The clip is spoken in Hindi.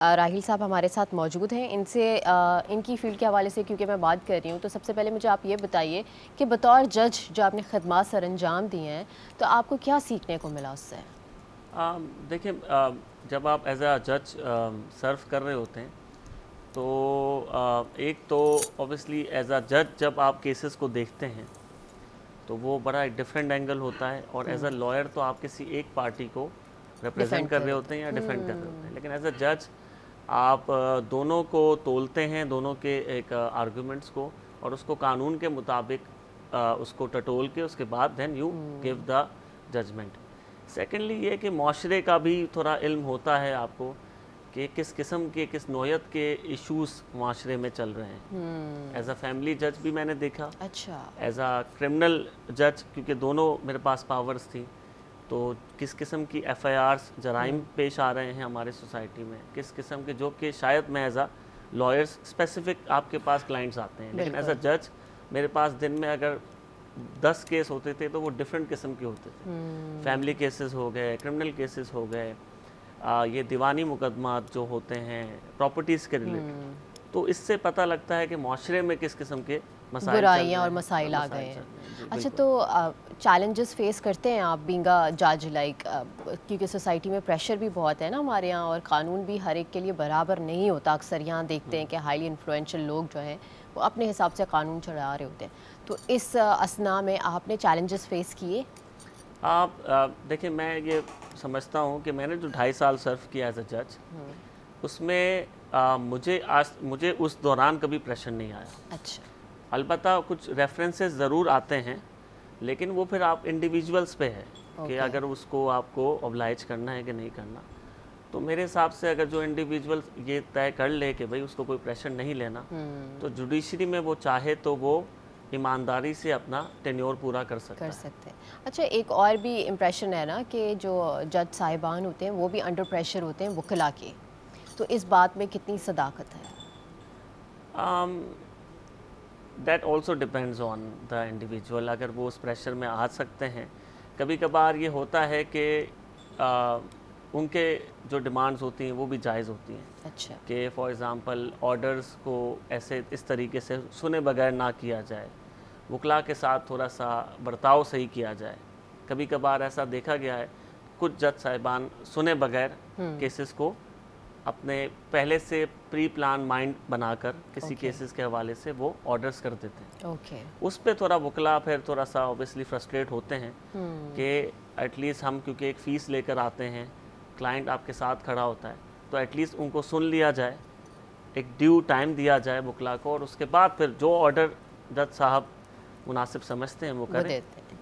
राहिल साहब हमारे साथ मौजूद हैं। इनसे इनकी फ़ील्ड के हवाले से क्योंकि मैं बात कर रही हूँ, तो सबसे पहले मुझे आप ये बताइए कि बतौर जज जो आपने खदमात सर अंजाम दिए हैं, तो आपको क्या सीखने को मिला उससे? देखिए, जब आप एज अ जज सर्व कर रहे होते हैं तो एक तो ऑब्वियसली एज अ जज जब आप केसेस को देखते हैं तो वो बड़ा एक डिफरेंट एंगल होता है, और एज अ लॉयर तो आप किसी एक पार्टी को रिप्रेजेंट डिफेंड कर कर रहे रहे होते हैं या थे। डिफेंड कर रहे होते हैं, लेकिन एज अ जज आप दोनों को तोलते हैं, दोनों के एक आर्गूमेंट्स को, और उसको कानून के मुताबिक उसको टटोल के उसके बाद then you give the judgement. Secondly ये कि माशरे का भी थोड़ा इल्म होता है आपको कि किस किस्म के, किस नौयत के इश्यूज माशरे में चल रहे हैं। एज अ फैमिली जज भी मैंने देखा, अच्छा। एज अ क्रिमिनल जज, क्योंकि दोनों मेरे पास पावर्स थी, तो किस किस्म की एफआईआर्स जराइम पेश आ रहे हैं हमारे सोसाइटी में, किस किस्म के, जो कि शायद मैं एज अ लॉयर्स स्पेसिफिक आपके पास क्लाइंट्स आते हैं, लेकिन एज अ बिल्कुल। जज मेरे पास दिन में अगर 10 केस होते थे तो वो डिफरेंट किस्म के होते थे। फैमिली केसेस हो गए, क्रिमिनल केसेस हो गए, ये दीवानी मुकदमा जो होते हैं प्रॉपर्टीज़ के रिलेटेड। तो इससे पता लगता है कि माशरे में किस किस्म के मसाइल चल बुराइयां रहे और हैं, मसाइल आ गए मसाइल चल हैं। रहे हैं। जी अच्छा, बिल्कुल। तो चैलेंजेस फेस करते हैं आप बीइंग अ जज, लाइक क्योंकि सोसाइटी में प्रेशर भी बहुत है ना हमारे यहाँ, और कानून भी हर एक के लिए बराबर नहीं होता। अक्सर यहाँ देखते हैं कि हाईली इन्फ्लुएंशियल लोग जो हैं वो अपने हिसाब से कानून चढ़ा रहे होते हैं। तो इस असना में आपने चैलेंजेस फेस किए? आप देखिए, मैं ये समझता हूँ कि मैंने जो 2.5 साल सर्व किया एज अ जज, उसमें मुझे उस दौरान कभी प्रेशर नहीं आया। अच्छा। अलबत्ता कुछ रेफरेंसेस ज़रूर आते हैं, लेकिन वो फिर आप इंडिविजुअल्स पे है कि ओके। अगर उसको आपको ऑब्लाइज करना है कि नहीं करना। तो मेरे हिसाब से अगर जो इंडिविजुअल ये तय कर ले कि भाई उसको कोई प्रेशर नहीं लेना, तो जुडिशरी में वो चाहे तो वो ईमानदारी से अपना टेन्योर पूरा कर कर सकता है। सकते हैं। अच्छा, एक और भी इम्प्रेशन है ना कि जो जज साहिबान होते हैं वो भी अंडर प्रेशर होते हैं वकला के, तो इस बात में कितनी सदाकत है? That also depends on the individual, अगर वो उस प्रेशर में आ सकते हैं। कभी कभार ये होता है कि उनके जो डिमांड्स होती हैं वो भी जायज़ होती हैं, अच्छा। कि फॉर एग्ज़ाम्पल ऑर्डर्स को ऐसे इस तरीके से सुने बगैर ना किया जाए, वकला के साथ थोड़ा सा बर्ताव सही किया जाए। कभी कभार ऐसा देखा गया है, कुछ जज साहिबान सुने बगैर केसेस को अपने पहले से प्री प्लान माइंड बनाकर किसी ओके। केसेस के हवाले से वो ऑर्डर्स कर देते हैं। ओके। उस पे थोड़ा वकला फिर थोड़ा सा ऑब्वियसली फ्रस्ट्रेट होते हैं कि एटलीस्ट हम, क्योंकि एक फ़ीस लेकर आते हैं, क्लाइंट आपके साथ खड़ा होता है, तो एटलीस्ट उनको सुन लिया जाए, एक ड्यू टाइम दिया जाए वकला को, और उसके बाद फिर जो ऑर्डर जज साहब मुनासिब समझते हैं वो वो करें। देते हैं।